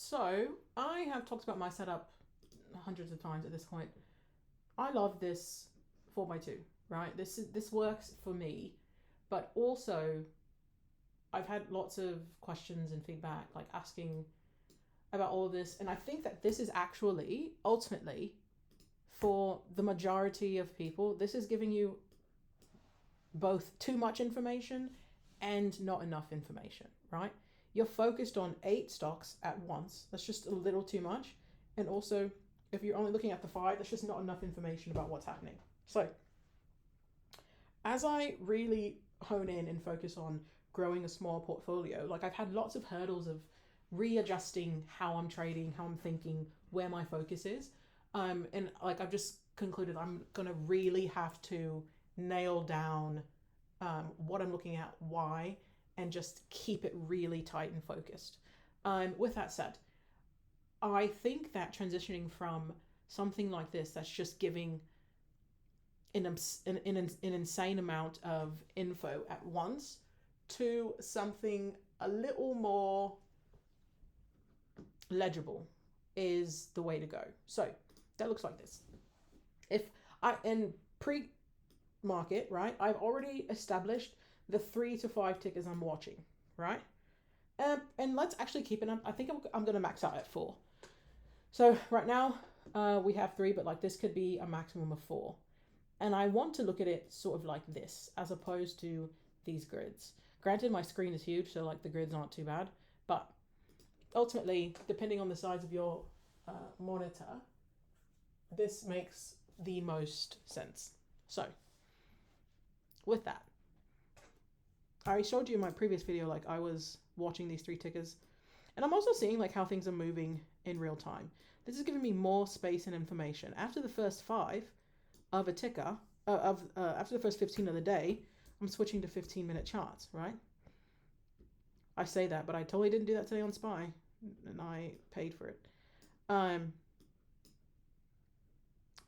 So I have talked about my setup hundreds of times at this point. I love this 4x2, right? This works for me, but also I've had lots of questions and feedback, like asking about all of this, and I think that this is actually ultimately for the majority of people, this is giving you both too much information and not enough information, right? You're focused on 8 stocks at once. That's just a little too much. And also, if you're only looking at the 5, that's just not enough information about what's happening. So, as I really hone in and focus on growing a small portfolio, like I've had lots of hurdles of readjusting how I'm trading, how I'm thinking, where my focus is. And like I've just concluded, I'm gonna really have to nail down what I'm looking at, why, and just keep it really tight and focused. With that said, I think that transitioning from something like this that's just giving an insane amount of info at once to something a little more legible is the way to go. So that looks like this. If I in pre market, right, I've already established the 3 to 5 tickers I'm watching, right? And let's actually keep it up. I think I'm going to max out at 4. So right now we have 3, but like this could be a maximum of 4. And I want to look at it sort of like this, as opposed to these grids. Granted, my screen is huge, so like the grids aren't too bad. But ultimately, depending on the size of your monitor, this makes the most sense. So, with that, I showed you in my previous video, like I was watching these 3 tickers, and I'm also seeing like how things are moving in real time. This is giving me more space and information. After the first 5 of a ticker, after the first 15 of the day, I'm switching to 15-minute charts, right? I say that, but I totally didn't do that today on SPY, and I paid for it. But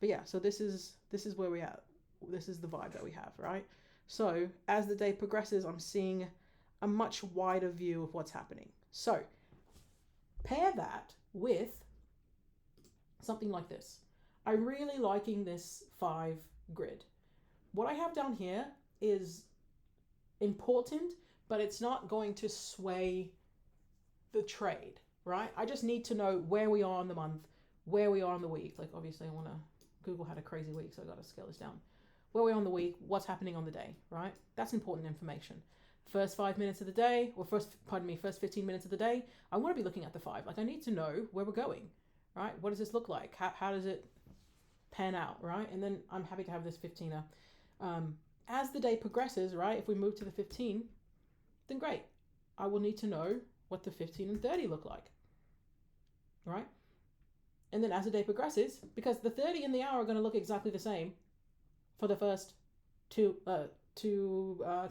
yeah, so this is where we are. This is the vibe that we have, right? So as the day progresses, I'm seeing a much wider view of what's happening. So pair that with something like this. I'm really liking this 5 grid. What I have down here is important, but it's not going to sway the trade, right? I just need to know where we are in the month, where we are in the week. Like obviously I want to, Google had a crazy week, so I got to scale this down. Where we are on the week, what's happening on the day, right? That's important information. First 5 minutes of the day, or first 15 minutes of the day, I want to be looking at the 5. Like I need to know where we're going, right? What does this look like? How does it pan out, right? And then I'm happy to have this 15er. As the day progresses, right, if we move to the 15, then great. I will need to know what the 15 and 30 look like, right? And then as the day progresses, because the 30 and the hour are going to look exactly the same for the first two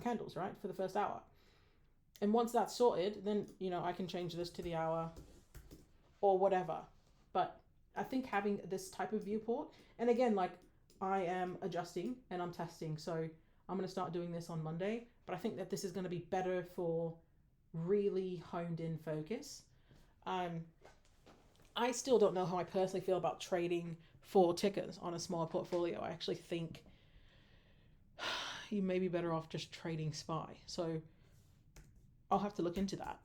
candles, right, for the first hour. And once that's sorted, then, you know, I can change this to the hour or whatever. But I think having this type of viewport, and again, like I am adjusting and I'm testing, so I'm going to start doing this on Monday, but I think that this is going to be better for really honed in focus. I still don't know how I personally feel about trading 4 tickers on a smaller portfolio. I actually think you may be better off just trading SPY. So I'll have to look into that.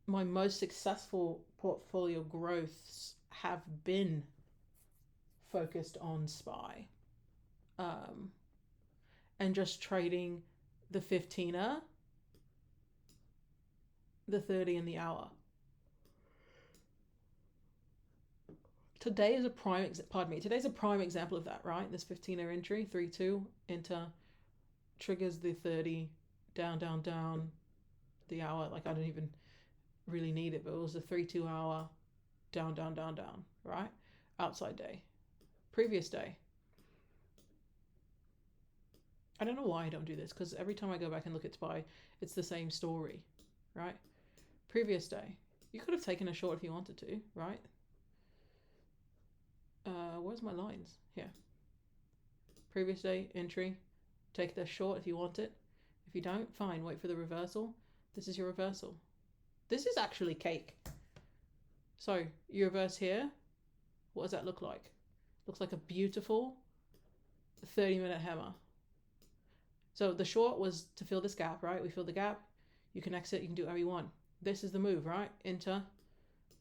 My most successful portfolio growths have been focused on SPY. And just trading the 15er, the 30 and the hour. Today's a prime example of that, right? This 15er entry, 3-2, enter, triggers the 30, down, down, down, the hour. Like I don't even really need it, but it was a 3-2 hour, down, down, down, down, right? Outside day. Previous day. I don't know why I don't do this, because every time I go back and look at SPY, it's the same story, right? Previous day. You could have taken a short if you wanted to, right? Where's my lines? Here. Previous day, entry. Take the short if you want it. If you don't, fine, wait for the reversal. This is your reversal. This is actually cake. So you reverse here. What does that look like? Looks like a beautiful 30-minute hammer. So the short was to fill this gap, right? We fill the gap. You can exit. You can do whatever you want. This is the move, right? Enter.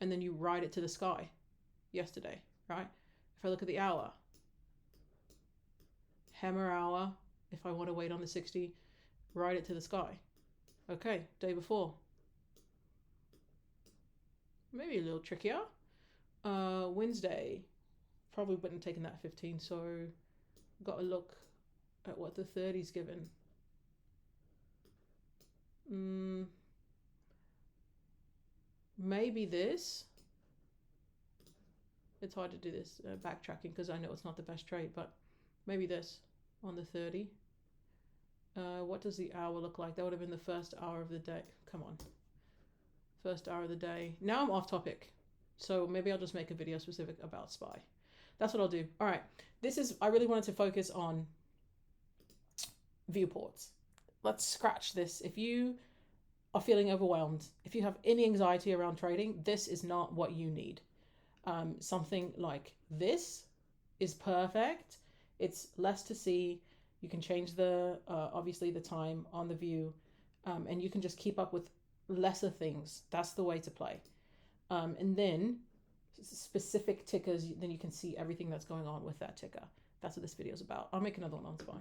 And then you ride it to the sky. Yesterday, right? If I look at the hour. Hammer hour. If I want to wait on the 60, ride it to the sky. Okay, day before. Maybe a little trickier. Wednesday. Probably wouldn't have taken that 15, so got to look at what the 30's given. Maybe this. It's hard to do this backtracking because I know it's not the best trade, but maybe this on the 30. What does the hour look like? That would have been the first hour of the day. Come on. First hour of the day. Now I'm off topic. So maybe I'll just make a video specific about SPY. That's what I'll do. All right. I really wanted to focus on viewports. Let's scratch this. If you are feeling overwhelmed, if you have any anxiety around trading, this is not what you need. Something like this is perfect. It's less to see. You can change the obviously the time on the view, and you can just keep up with lesser things. That's the way to play. And then specific tickers, then you can see everything that's going on with that ticker. That's what this video is about. I'll make another one on SPY.